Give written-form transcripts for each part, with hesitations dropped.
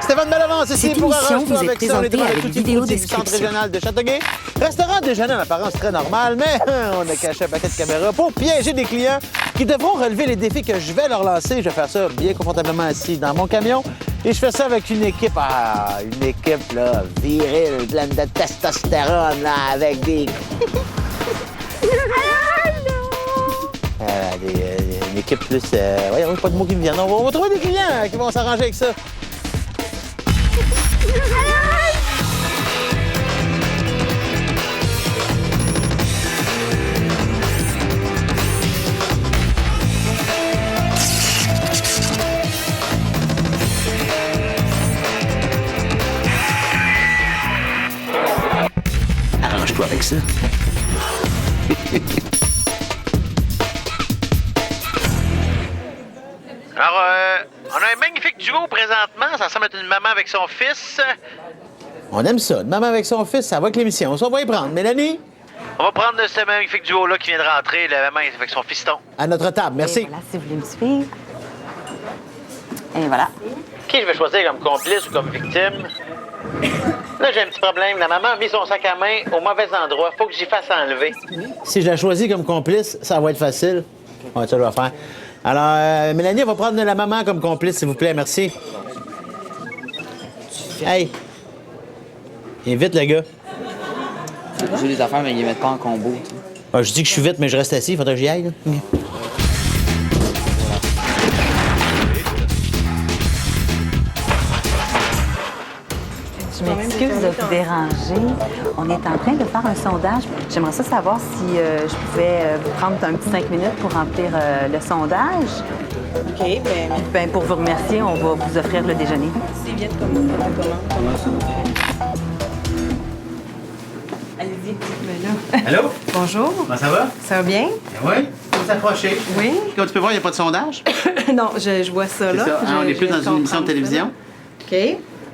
Stéphane Bellavance ici Cette pour émission Arrange-toi vous est avec ça. On est présentée devant le avec Tutti vidéo Frutti du centre description. régional de Châteauguay. Restaurant déjeuner en apparence très normal, mais on a caché un paquet de caméras pour piéger des clients qui devront relever les défis que je vais leur lancer. Je vais faire ça bien confortablement assis dans mon camion. Et je fais ça avec une équipe, une équipe là, virile, pleine de testostérone, là, avec des... une équipe plus... voyons, pas de mots qui me viennent. On va trouver des clients qui vont s'arranger avec ça. Arrange-toi avec ça. Alors, on a un magnifique duo présentement. Ça ressemble à une maman avec son fils. On aime ça. Une maman avec son fils, ça va avec l'émission. Ça, on va y prendre. Mélanie, On va prendre ce magnifique duo-là qui vient de rentrer, la maman avec son fiston. à notre table. Merci. Et voilà, si vous voulez me suivre. Et voilà. Qui je vais choisir comme complice ou comme victime? Là, j'ai un petit problème. La maman a mis son sac à main au mauvais endroit. Faut que j'y fasse enlever. Si je la choisis comme complice, ça va être facile. Ouais, ça, je vais faire. Alors, Mélanie, on va prendre la maman comme complice, s'il vous plaît. Merci. Hey! Viens vite, le gars. J'ai des affaires, mais ils les mettent pas en combo. Tu sais. Ah, je dis que je suis vite, mais je reste assis. Il faudrait que j'y aille. Là. Je m'excuse de vous déranger. On est en train de faire un sondage. J'aimerais ça savoir si je pouvais vous prendre un petit 5 minutes pour remplir le sondage. OK, bien, Ben, pour vous remercier, on va vous offrir le déjeuner. c'est vite comme comment ça va faire? Allez-y. Ben là. Allô? Bonjour. Comment ça va? Ça va bien? Oui. Faut s'approcher. Oui. Comme tu peux voir, il n'y a pas de sondage. Non, je vois ça C'est là. ça. On est plus dans une émission de télévision. OK.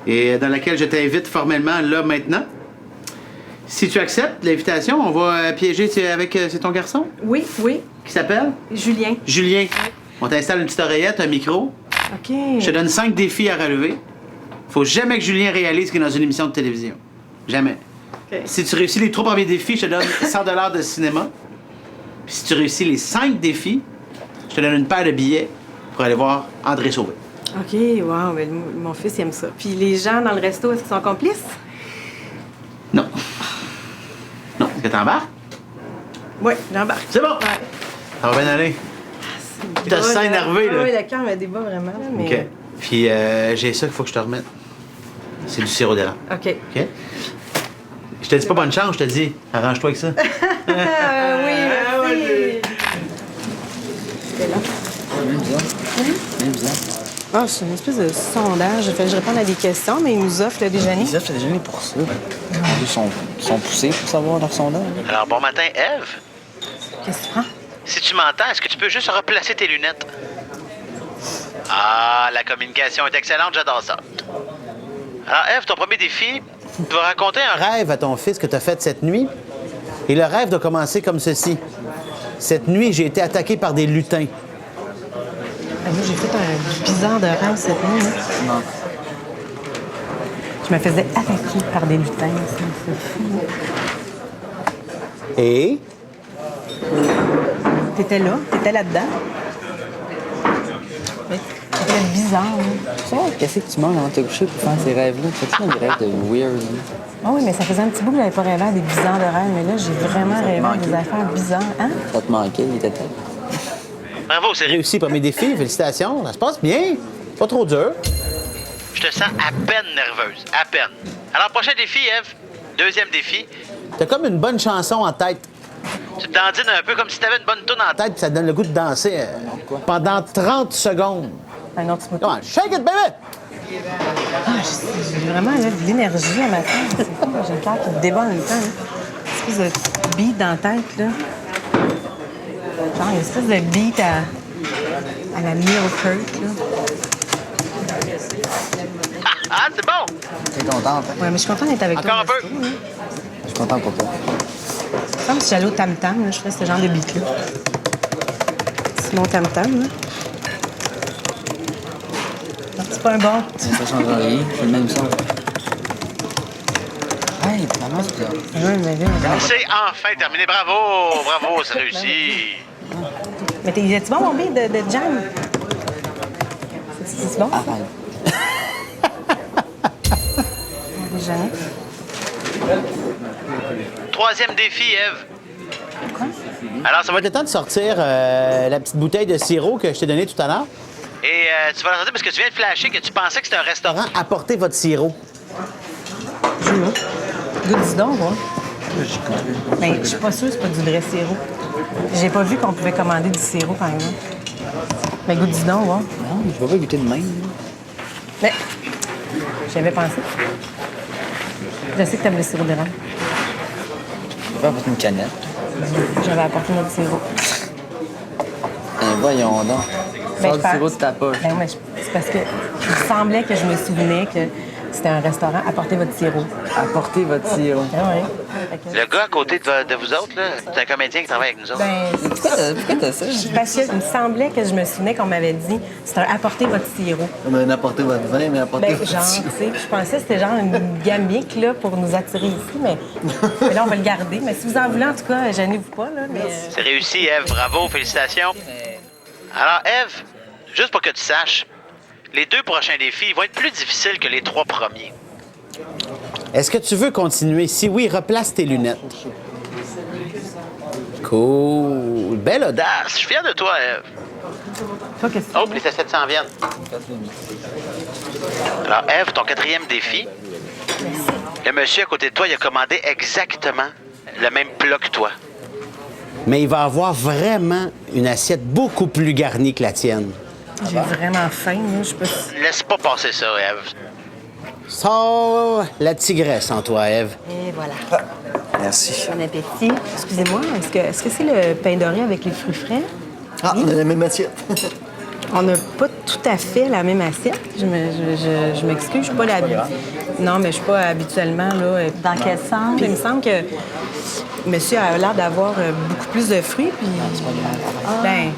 Et dans laquelle je t'invite formellement là maintenant. Si tu acceptes l'invitation, on va piéger avec c'est ton garçon Oui, oui. qui s'appelle Julien. Julien. On t'installe une petite oreillette, un micro. OK. Je te donne 5 défis à relever. Faut jamais que Julien réalise qu'il est dans une émission de télévision. Jamais. OK. Si tu réussis les 3 premiers défis, je te donne 100 $ de cinéma. Puis si tu réussis les 5 défis, je te donne une paire de billets pour aller voir André Sauvé. OK, wow, mais mon fils il aime ça. Puis les gens dans le resto, est-ce qu'ils sont complices? Non. Non. Est-ce que t'embarques? Oui, j'embarque. C'est bon. Ouais. Ça va bien aller. Tu te sens énervé, là. Oui, le cœur me débat vraiment, là, mais... OK. Puis j'ai ça qu'il faut que je te remette. C'est du sirop d'érable. OK. OK? Je te dis pas bonne chance, je te dis, arrange-toi avec ça. Oui, merci. C'est là. Bien bizarre. Ah, c'est une espèce de sondage. Fait que je réponds à des questions, mais ils nous offrent le déjeuner. Ils offrent le déjeuner pour ça. Ils sont poussés pour savoir leur sondage. Alors, bon matin, Ève. Qu'est-ce que tu prends? Si tu m'entends, est-ce que tu peux juste replacer tes lunettes? Ah, la communication est excellente, j'adore ça. Alors, Ève, ton premier défi, tu vas raconter un rêve. Rêve à ton fils que tu as fait cette nuit. Et le rêve doit commencer comme ceci. Cette nuit, j'ai été attaqué par des lutins. Ah, moi, j'ai fait un bizarre de rêve cette nuit. Hein. Non. Je me faisais attaquer par des lutins. C'est fou. Et T'étais là? T'étais là-dedans? C'était bizarre. Hein. Tu sais, qu'est-ce que tu manges avant de te coucher pour faire ces rêves-là? Fais-tu des rêves de weird? Là? Ah oui, mais ça faisait un petit bout que j'avais pas rêvé à des bizarres de rêve, mais là, j'ai vraiment rêvé à des affaires bizarres. Hein? Ça te manquait, il était tête. Bravo, c'est réussi. réussi premier défi, félicitations. Ça se passe bien. Pas trop dur. Je te sens à peine nerveuse. À peine. Alors, prochain défi, Ève. Deuxième défi. T'as comme une bonne chanson en tête. Tu te dandines un peu comme si t'avais une bonne tourne en tête. Tête, puis ça te donne le goût de danser pendant 30 secondes. Un autre smoothie. Come on, shake it, baby! Ah, j'ai vraiment là, de l'énergie à ma tête. C'est fou, j'ai le cœur qui débat en même temps. Là. Une espèce de beat dans la tête, là. Genre, une espèce de beat à la Neil Peart, là. Ah, c'est bon! T'es contente, hein? Ouais, mais je suis contente d'être avec toi. Encore un au peu. resto, là. Je suis content pour toi. C'est comme si j'allais au tam-tam, là, je ferais ce genre de beat-là. C'est mon tam-tam, là. Un petit C'est pas un bon. Ça change rien. C'est le même son. Hey, maman, c'est là. Oui, mais là, C'est enfin terminé. Bravo! Bravo, c'est réussi. mais es-tu bon, mon bille, de jam? C'est bon? Arrête. Jamais. Troisième défi, Ève. Alors, ça va Ça va être le temps de sortir la petite bouteille de sirop que je t'ai donnée tout à l'heure. Et tu vas la sortir parce que tu viens de flasher que tu pensais que c'était un restaurant. Apportez votre sirop. Goûte donc, moi. Mais je suis pas sûre que c'est pas du vrai sirop. J'ai pas vu qu'on pouvait commander du sirop, par exemple. Mais goûte donc, ouais. Non, je vais pas goûter de même. Mais j'avais pensé. Je sais que t'aimes le sirop d'érable. Je vais pas apporter une canette. J'avais apporté notre sirop. Voyons donc. Sors du sirop de ta poche. Ben, mais c'est parce que il me semblait que je me souvenais que c'était un restaurant. Apportez votre sirop. Apportez votre sirop. Ah ouais. Fait que- Le gars à côté de vous autres, là, c'est un comédien qui travaille avec nous autres. Ben, Pourquoi t'as ça? parce qu'il me semblait que je me souvenais qu'on m'avait dit c'est un apportez votre sirop. Mais apportez votre vin, mais apportez Ben, votre genre, tu sais, je pensais que c'était genre une gamique là, pour nous attirer ici, mais là, on va le garder. Mais si vous en voulez, en tout cas, gênez-vous pas. Là, mais, C'est réussi, Ève. Bravo, félicitations. Alors, Ève, juste pour que tu saches, les 2 prochains défis vont être plus difficiles que les 3 premiers. Est-ce que tu veux continuer? Si oui, replace tes lunettes. Cool. Belle audace. Je suis fier de toi, Ève. toi, qu'est-ce que Oh, les assiettes s'en viennent. Alors, Ève, ton 4e défi, le monsieur à côté de toi, il a commandé exactement le même plat que toi. Mais il va avoir vraiment une assiette beaucoup plus garnie que la tienne. j'ai vraiment faim. Là, je sais pas si... Laisse pas passer ça, Ève. Sors la tigresse en toi, Ève. Et voilà. Merci. Bon appétit. Excusez-moi, est-ce que c'est le pain doré avec les fruits frais? Ah, on a la même assiette. On n'a pas tout à fait la même assiette. Je m'excuse, je suis pas la... Non, mais je suis pas habituellement, là... Dans quel sens? Il me semble que monsieur a l'air d'avoir beaucoup plus de fruits, puis... Ben,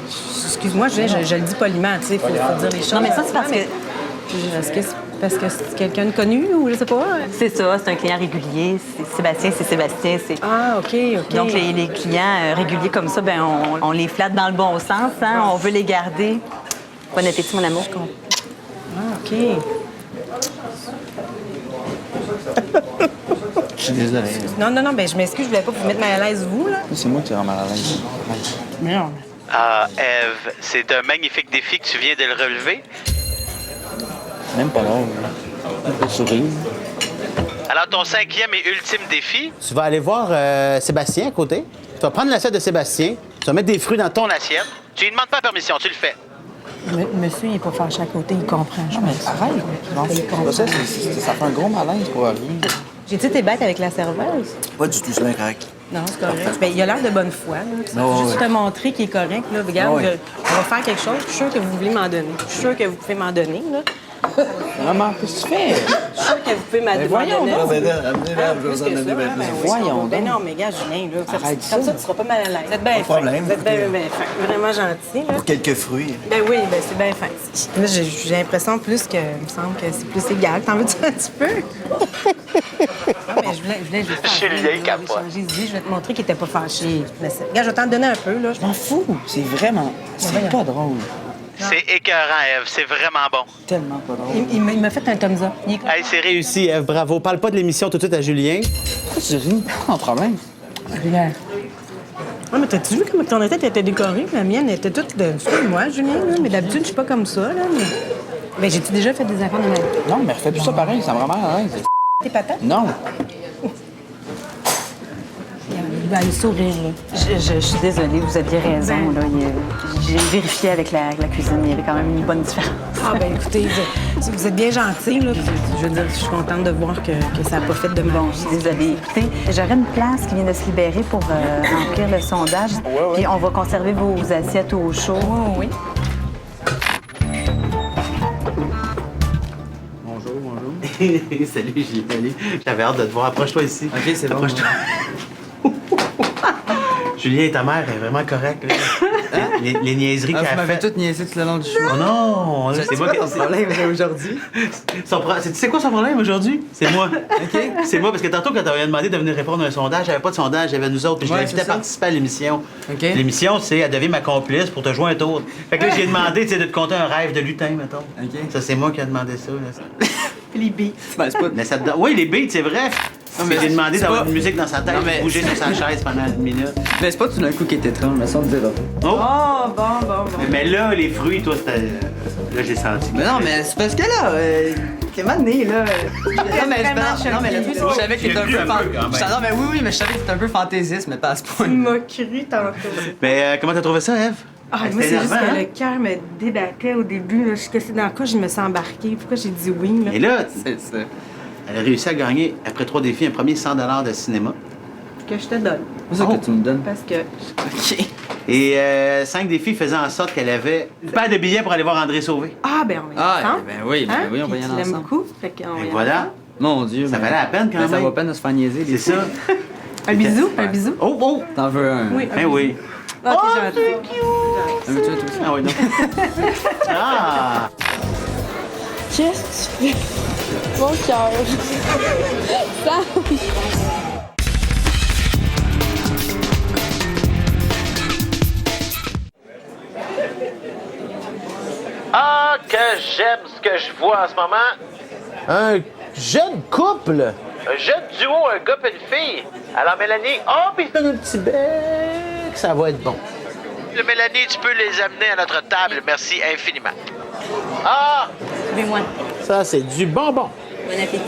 excuse-moi, je le dis poliment, tu sais, il faut dire les choses. Non, mais ça, c'est parce que... Est-ce que c'est parce que c'est quelqu'un de connu ou je sais pas? C'est ça, c'est un client régulier. C'est Sébastien. Ah, OK. Donc, les clients réguliers comme ça, ben on les flatte dans le bon sens, hein? On veut les garder. Bon appétit, mon amour. Ah, OK. Je suis désolé. Non, ben je m'excuse, je voulais pas vous mettre mal à l'aise, vous, là. C'est moi qui rends mal à l'aise. Non. Ah, Ève, c'est un magnifique défi que tu viens de le relever. Même pas drôle. Un peu sourire. Alors, ton 5e et ultime défi, Tu vas aller voir Sébastien à côté. Tu vas prendre l'assiette de Sébastien. Tu vas mettre des fruits dans ton ton assiette. Tu lui demandes pas permission, tu le fais. Monsieur, il est pas fâché à côté, il comprend, je Non, mais pense. arrête. Non, c'est pas ça. Ça fait un gros malaise pour rien. J'ai-tu été bête avec la serveuse? Pas du tout, c'est bien correct. Non, c'est correct. Ben, il a l'air de bonne foi. Là. Oh, Juste ouais. te montrer qu'il est correct. Là. Regarde, Oh, ouais. on va faire quelque chose. Je suis sûre que vous voulez m'en donner. Je suis sûre que vous pouvez m'en donner. Là. Maman, qu'est-ce que tu fais? Je suis sûre que vous pouvez m'en donner. voyons donc. Ah, ben là, amenez-la, je Plus vais vous en que ça, donner bien hein, ben plus. oui. Voyons Ben donc. non, mais gars, Julien, là, Arrête comme ça. ça, tu seras pas mal à l'aise. Vous êtes bien fin. problème, Vous êtes bien, écoutez. bien fin. Vraiment gentil. Là. Pour quelques fruits. Ben oui, ben c'est bien fin. Là, j'ai l'impression plus que... Il me semble que c'est plus égal. T'en veux-tu un petit peu? Non, mais je voulais juste faire. Julien capote. J'ai dit, je vais te montrer qu'il était pas fâché. Mais regarde, je vais t'en donner un peu, là. Je m'en fous. C'est vraiment... C'est pas drôle. C'est écœurant, Ève. C'est vraiment bon. Tellement pas drôle. Il m'a fait un thumbs up. Il est Hey, c'est réussi. Réussi, Ève. Bravo. Parle pas de l'émission tout de suite à Julien. Pourquoi tu ris? Pas de problème. Regarde. Ah, mais t'as-tu vu comment ton tête était décorée? La mienne était toute de... Excuse-moi, Julien, là, mais d'habitude, je suis pas comme ça, là. Mais... Ben, j'ai-tu déjà fait des affaires de ma vie? Non, mais refais plus ça pareil. Ça me rend mal à l'aise. Tes patates? Non. Il va aller sourire, là. Je suis désolée, vous aviez raison. Ben. Là. J'ai vérifié avec la cuisine, il y avait quand même une bonne différence. Ah, ben écoutez, vous êtes bien gentil, là. Je veux dire, je suis contente de voir que ça n'a pas fait de Bon, mal. je suis désolée. Écoutez, j'aurais une place qui vient de se libérer pour remplir le sondage. Puis on va conserver vos assiettes au chaud. Oui. Bonjour. Salut, Julien. Salut. J'avais hâte de te voir. Approche-toi ici. OK, c'est bon. Approche-toi. Julien, ta mère est vraiment correcte. Là. les niaiseries Ah, qu'elle vous m'avez fait. tout niaisé tout le long du show. Oh non! C'est moi qui ai ton problème aujourd'hui. C'est quoi son problème aujourd'hui? C'est moi. OK. C'est moi, parce que tantôt, quand t'avais demandé de venir répondre à un sondage, j'avais pas de sondage, j'avais nous autres, puis je Ouais, l'invitais à c'est ça. participer à l'émission. OK. L'émission, c'est elle devient ma complice pour te jouer un tour. Fait que là, j'ai demandé, tu sais, de te conter un rêve de lutin, mettons. OK. Ça, c'est moi qui ai demandé ça. Là. Les beats. Ben, c'est pas... Mais ça te donne- Oui, les beats, c'est vrai. Mais j'ai demandé c'est d'avoir pas- une musique dans sa tête, Non, mais- bouger sur sa chaise pendant une minute. Ben, c'est pas tout d'un coup qui est étrange, mais ça, on te dira pas. Oh! Oh, bon. Mais là, les fruits, toi, c'était. Là, j'ai senti. Mais non, mais c'est parce que là, t'es mal né, là. Non, mais, vraiment non, mais le truc, c'est que je savais que t'étais un J'ai peu... vu un peu, quand même. Non, mais oui, mais je savais que t'étais un peu fantaisiste, mais pas à ce point. Tu m'as cru tantôt. Mais comment t'as trouvé ça, Eve? Ah, C'était moi, c'est juste énervant, que hein? le cœur me débattait au début. Là. Je suis cassée dans quoi je me sens embarquée. Pourquoi j'ai dit oui? Là? Et là, C'est ça. elle a réussi à gagner, après 3 défis, un premier 100 $ de cinéma. Que je te donne. C'est ça Oh. que tu me donnes. Parce que OK. Et 5 défis faisant en sorte qu'elle avait pas de billets pour aller voir André Sauvé. Ah, ben on va y Ah, aller ensemble. ben oui, Hein? on va y Puis aller tu l'aimes ensemble. beaucoup. Fait qu'on va y Et aller voilà, ensemble. Mon Dieu, ça mais- valait la peine quand mais ça même. vaut la peine de se faire niaiser. des C'est fois. ça. Un bisou, un bisou. Oh, oh! T'en veux un? Oui, un Ben oui. Ah, t'es gentil. Un veux-tu un toi aussi? Ah oui, non. Ah! Qu'est-ce que tu fais? Mon cœur. Ça. Ah, que j'aime ce que je vois en ce moment. Un jeune couple. Un jeune duo, un gars et une fille. Alors, Mélanie, oh, puis Donne un petit bec, ça va être bon. Mélanie, tu peux les amener à notre table. Merci infiniment. Ah! Suivez-moi. Ça, c'est du bonbon. Bon appétit.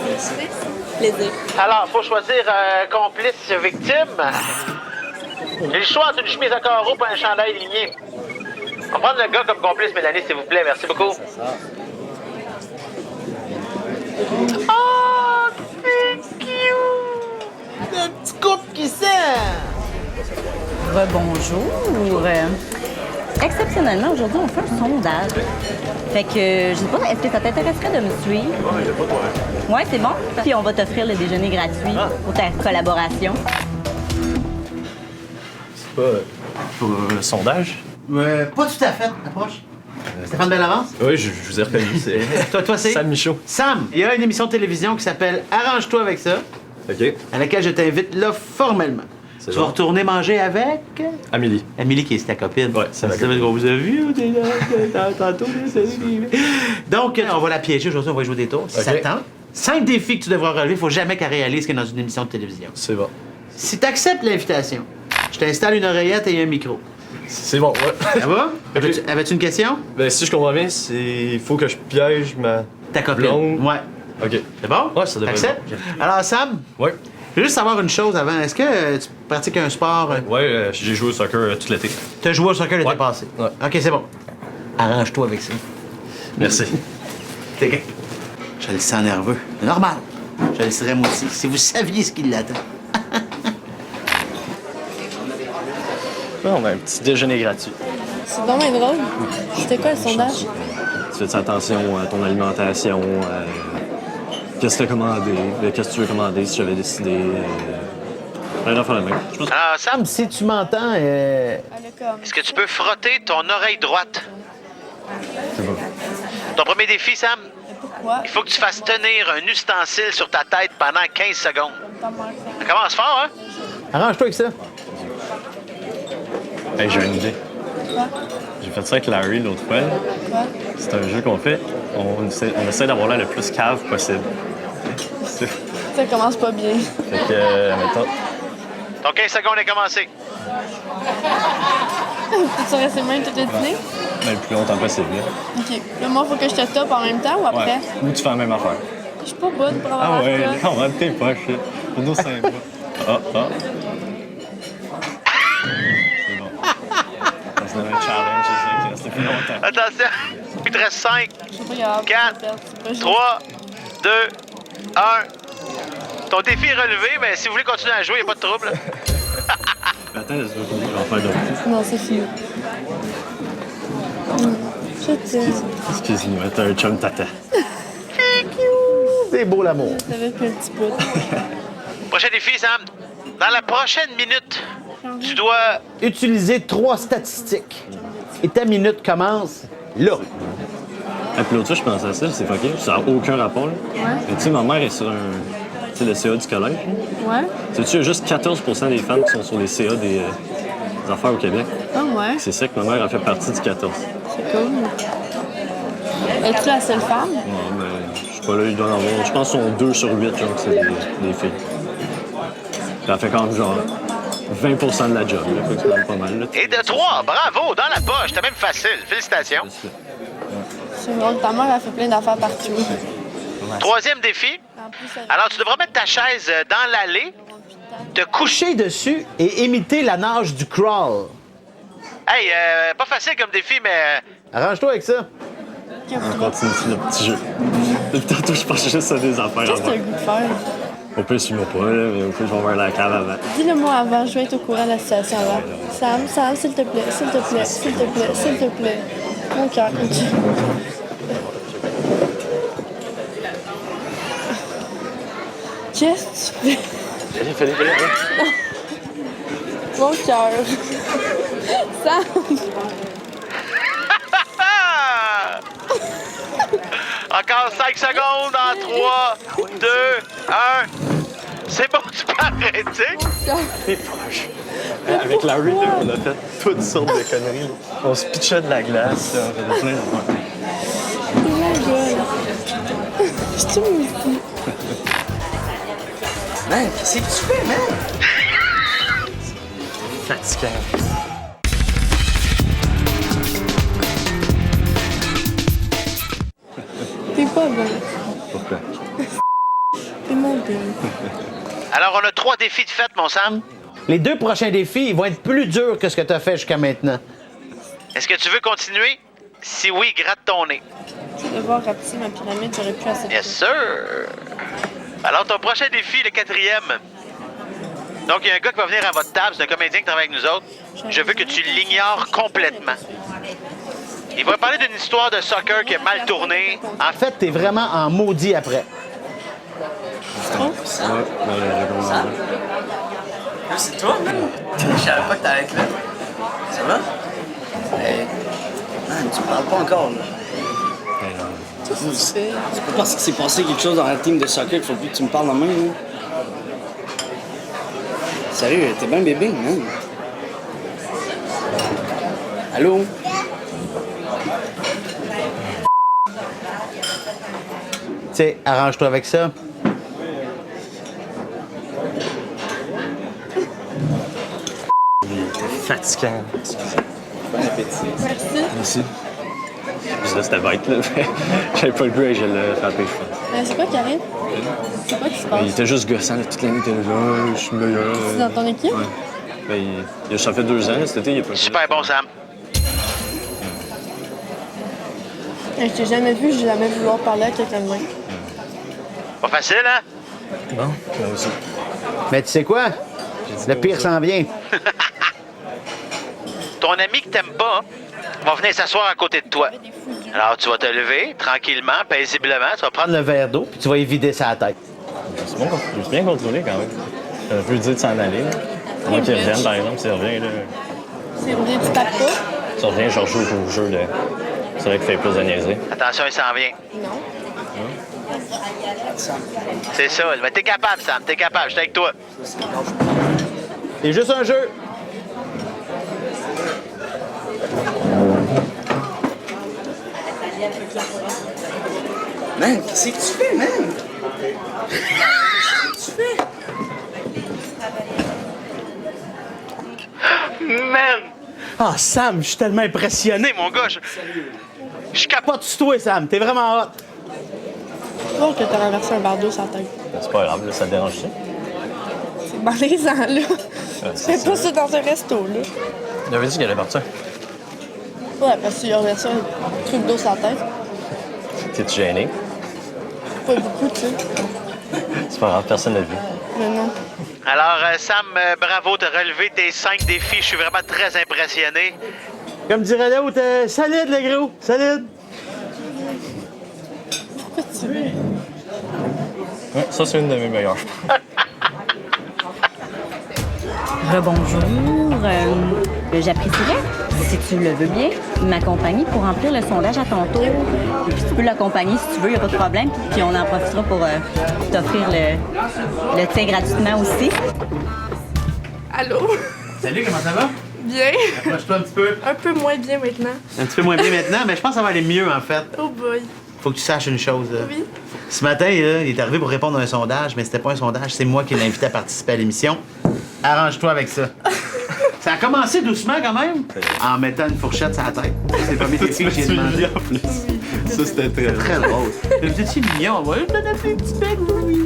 Plaisir. Alors, faut choisir un complice victime. J'ai le choix entre une chemise à carreaux et un chandail ligné. On va prendre le gars comme complice, Mélanie, s'il vous plaît. Merci beaucoup. Oh, c'est cute! Un petit couple qui s'aime. Bonjour. Exceptionnellement, aujourd'hui, on fait un sondage. Fait que, je sais pas, est-ce que ça t'intéresserait de me suivre? Oui, il n'y a pas de problème. Oui, c'est bon. Puis on va t'offrir le déjeuner gratuit pour ta collaboration. C'est pas pour un sondage? Pas tout à fait. Approche. Stéphane Bellavance? Oui, je vous ai reconnu. C'est Toi, c'est? Sam Michaud. Sam, il y a une émission de télévision qui s'appelle Arrange-toi avec ça, OK. à laquelle je t'invite là formellement. Tu vas bon. retourner manger avec Amélie. Amélie, qui est ta copine. Ouais, c'est ma copine. qu'on vous a vu tantôt. Donc, on va la piéger aujourd'hui, on va jouer des tours. Si OK. ça tente. 5 défis que tu devras relever, il faut jamais qu'elle réalise qu'elle est dans une émission de télévision. C'est bon. Si tu acceptes l'invitation, je t'installe une oreillette et un micro. C'est bon, ouais. Ça va? OK. Avais-tu une question? Ben, si je comprends bien, il faut que je piège ma... Ta copine. Blonde. Ouais. OK. C'est bon? Ouais, ça devrait être T'acceptes? Alors, Sam, Ouais. je veux juste savoir une chose avant. Est-ce que tu pratiques un sport? Ouais, j'ai joué au soccer tout l'été. Tu as joué au soccer l'été Ouais. passé? Ouais. OK, c'est bon. Arrange-toi avec ça. Merci. T'es gay. Je le sens nerveux. C'est normal. Je le serais moi aussi. Si vous saviez ce qui l'attend. On a un petit déjeuner gratuit. C'est vraiment drôle. C'était quoi le sondage? Tu fais attention à ton alimentation, qu'est-ce que tu as commandé, qu'est-ce que tu veux commander, si j'avais décidé. Rien à faire la même. Je pense Alors, Sam, Si tu m'entends, Elle a comme... est-ce que tu peux frotter ton oreille droite? c'est bon. Ton premier défi, Sam, Pourquoi? il faut que tu fasses tenir un ustensile sur ta tête pendant 15 secondes. Ça commence fort, hein? arrange-toi avec ça. Hey, j'ai une idée. Quoi? J'ai fait ça avec Larry l'autre fois. là. Quoi? C'est un jeu qu'on fait. On essaie d'avoir l'air le plus cave possible. C'est- Ça commence pas bien. Fait que, mettons, Ton 15 secondes est commencé. Tu restes même toute le dîner? le plus longtemps possible. là. OK. Là, moi, faut que je te tape en même temps ou après? Ouais. Ou tu fais la même affaire. Je suis pas bonne pour avoir Ah ouais, ça. là, on va tes poches. là. Fais-nous sympa. Ah, ah. C'est bon. On se donne un challenge, ça reste plus longtemps. Attention, il te reste 5, Je suis pas grave. 4, C'est pas juste- 3, 2, 1. Ton défi est relevé, mais si vous voulez continuer à jouer, il n'y a pas de trouble. Attends, je vais en faire d'autres. Non, c'est fini. Je t'aime. Excuse-moi, t'as un chum tata. C'est beau l'amour. Avec un petit bout. Prochain défi, Sam. Dans la prochaine minute, tu dois... Utiliser 3 statistiques. Et ta minute commence là. Et puis l'autre fois, je pensais à ça, c'est fucké, ça n'a aucun rapport. Là. Mais tu sais, ma mère est sur le CA du collège. Ouais. Sais-tu, il y a juste 14 des femmes qui sont sur les CA des affaires au Québec. Ah ouais. C'est ça que ma mère a fait partie du 14. C'est cool. Es-tu la seule femme? Ouais, mais je sais pas, là, il doit en avoir. Je pense qu'ils sont 2 sur 8, genre, que c'est des filles. Puis elle fait quand même genre 20 de la job, là. Fait que c'est quand même pas mal, là. Et de 3, bravo, dans la poche, c'était même facile. Félicitations. C'est drôle, ta mère a fait plein d'affaires partout. Troisième défi. En plus, elle... Alors, tu devras mettre ta chaise dans l'allée, te coucher. Coucher dessus et imiter la nage du crawl. Hey, pas facile comme défi, mais Arrange-toi avec ça. On continue sur le petit jeu. Depuis tantôt, je pense juste à des affaires Qu'est-ce que t'as avant. le goût de faire? Au pire, suis-moi pas, là, mais au pire, je vais voir la cave avant. Dis-le-moi avant, je vais être au courant de la situation avant. Sam, s'il te plaît, s'il te plaît, s'il te plaît, s'il te plaît. Mon cœur, ok. Qu'est-ce que tu fais? Mon cœur. Sam! Ah! Encore 5 secondes en 3, 2, 1. C'est bon, tu peux arrêter. Avec Larry, là, on a fait toutes sortes de conneries. Là. On se pitchait de la glace, là, on faisait plein d'affaires. Oh my god. Je te aussi. Man, qu'est-ce que tu fais, man? Fatigant. T'es pas bon. Pourquoi? T'es mon gars. Alors, on a 3 défis de fête, mon Sam. Les 2 prochains défis, ils vont être plus durs que ce que tu as fait jusqu'à maintenant. Est-ce que tu veux continuer? Si oui, gratte ton nez. Tu sais, devoir rapetisser ma pyramide, j'aurais pu assez. Yes, sir. Alors, ton prochain défi, le 4e. Donc, il y a un gars qui va venir à votre table, c'est un comédien qui travaille avec nous autres. Je veux que tu l'ignores complètement. Il va parler d'une histoire de soccer qui a mal tourné. En fait, t'es vraiment en maudit après. Ouais, j'ai compris. C'est toi, man? Je savais pas que t'allais être là. Ça va? Hey. Man, tu parles pas encore, là. Qu'est-ce que tu fais? C'est pas parce qu'il s'est passé quelque chose dans la team de soccer qu'il faut plus que tu me parles de même, là. Sérieux, t'es bien bébé, man. Allô? Tu sais, arrange-toi avec ça. Fatigant. Bon appétit. Merci. Merci. Puis là, c'était bête, là. J'avais pas le goût et je l'ai frappé, je pense. C'est quoi, Karine? C'est quoi qui se passe? Il était juste gossant, là, toute l'année, il était là, je suis meilleur. C'est dans ton équipe? Ouais. Ben, ça fait 2 ans, cet été, il est pas Super bon, Sam. Je t'ai jamais vu, j'ai jamais vouloir parler à quelqu'un de même. Pas facile, hein? Bon, moi aussi. Mais tu sais quoi? Le pire s'en vient. Ton ami que t'aimes pas va venir s'asseoir à côté de toi. Alors, tu vas te lever tranquillement, paisiblement. Tu vas prendre Prendre le verre d'eau, puis tu vas y vider sa tête. C'est bon, je suis bien contrôlé quand même. J'aurais pu lui dire de s'en aller. Là. Moi qui revienne, par exemple, s'il revient, là. C'est vrai, tu tapes pas? Si revient, je rejoue au jeu, là. C'est vrai qu'il fait plus de niaiserie. Attention, il s'en vient. Non. C'est ça. Mais t'es capable, Sam. T'es capable. Je suis avec toi. C'est juste un jeu. Man, qu'est-ce que tu fais, man? Man! Ah, Sam, je suis tellement impressionné. Mon gars, je capote. Pas de toi, Sam. T'es vraiment hot. C'est drôle que t'as renversé un bar d'eau sur la tête. C'est pas grave, là, ça te dérange ça. C'est malaisant, là. Tu fais pas ça dans un resto, là. Il avait dit qu'il allait partir. Ouais, parce que tu as renversé un truc d'eau sur la tête. T'es-tu gêné? Pas beaucoup, tu sais. C'est pas grave, personne n'a vu. Mais non. Alors, Sam, bravo, t'as relevé tes 5 défis. Je suis vraiment très impressionné. Comme dirait l'autre, solide, le gros. Solide. Pourquoi tu veux? Ouais, ça, c'est une de mes meilleures. Rebonjour. J'apprécierais Si tu le veux bien, m'accompagner pour remplir le sondage à ton tour. Et puis tu peux l'accompagner si tu veux, il n'y a pas de problème. Puis on en profitera pour t'offrir le thé gratuitement aussi. Allô? Salut, comment ça va? Bien. Approche-toi un petit peu. Un peu moins bien maintenant. Un petit peu moins bien maintenant, mais je pense que ça va aller mieux, en fait. Oh boy. Faut que tu saches une chose. Là. Oui. Ce matin, là, il est arrivé pour répondre à un sondage, mais c'était pas un sondage, c'est moi qui l'ai invité à participer à l'émission. Arrange-toi avec ça. Ça a commencé doucement quand même, en mettant une fourchette sur la tête. C'est le premier défi que j'ai demandé. en plus. Ça, c'était très Très drôle. Le petit mignon, on va lui donner un petit bec pour lui.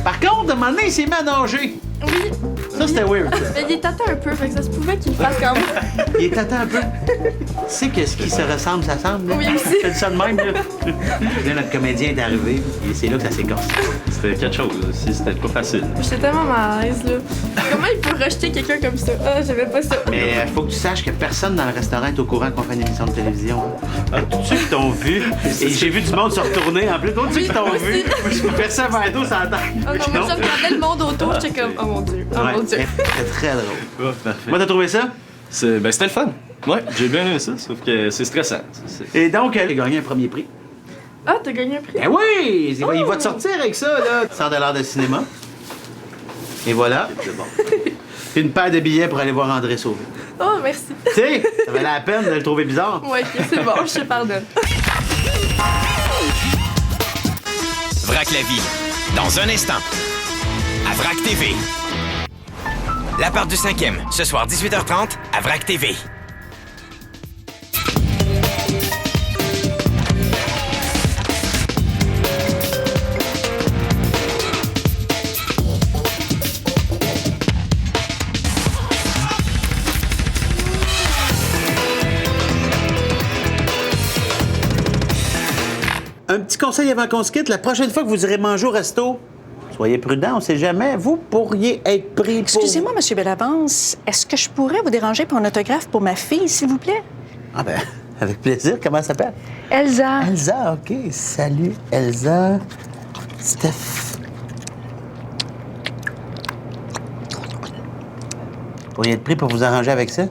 Par contre, à un moment donné, il s'est mis à nager. Oui. Ça, c'était weird. Mais il est tâté un peu, fait que ça se pouvait qu'il le fasse quand même. Il est tâté un peu. Tu sais que ce qui se ressemble, ça semble. Là? Oui, aussi. C'est ça de même, là. Là, notre comédien est arrivé, et c'est là que ça s'est cassé. C'était quelque chose, là. C'était pas facile. J'étais tellement mal à l'aise, là. Comment il peut rejeter quelqu'un comme ça? Ah, j'avais pas ça. Mais faut que tu saches que personne dans le restaurant est au courant qu'on fait une émission de télévision. Tous ceux qui t'ont vu, et j'ai vu du monde se retourner en plus, d'autres ceux qui t'ont moi vu, aussi. je me fais ça vers dos sans tête. Oh non, moi, je regardais le monde autour, j'étais comme, oh mon Dieu, oh mon Dieu. C'était très drôle. Oh, parfait. Moi, t'as trouvé ça? C'était le fun. Ouais, j'ai bien aimé ça, sauf que c'est stressant. Et donc, elle a gagné un premier prix. Ah, t'as gagné un prix? Ben oui! Il va te sortir avec ça, là. 100 $ de cinéma. Et voilà. C'est bon. Une paire de billets pour aller voir André Sauvé. Oh, merci. Tu sais, ça valait la peine de le trouver bizarre. Ouais, ok, c'est bon, je te pardonne. Vrac la vie, dans un instant. À Vrac TV. La part du 5e, ce soir 18h30 à Vrac TV. Un petit conseil avant qu'on se quitte, la prochaine fois que vous irez manger au resto, soyez prudent, on sait jamais, vous pourriez être pris pour... Excusez-moi, M. Bellavance, est-ce que je pourrais vous déranger pour un autographe pour ma fille, s'il vous plaît? Ah ben, avec plaisir. Comment elle s'appelle? Elsa. Elsa, OK. Salut, Elsa. Steph. Vous pourriez être pris pour vous arranger avec ça?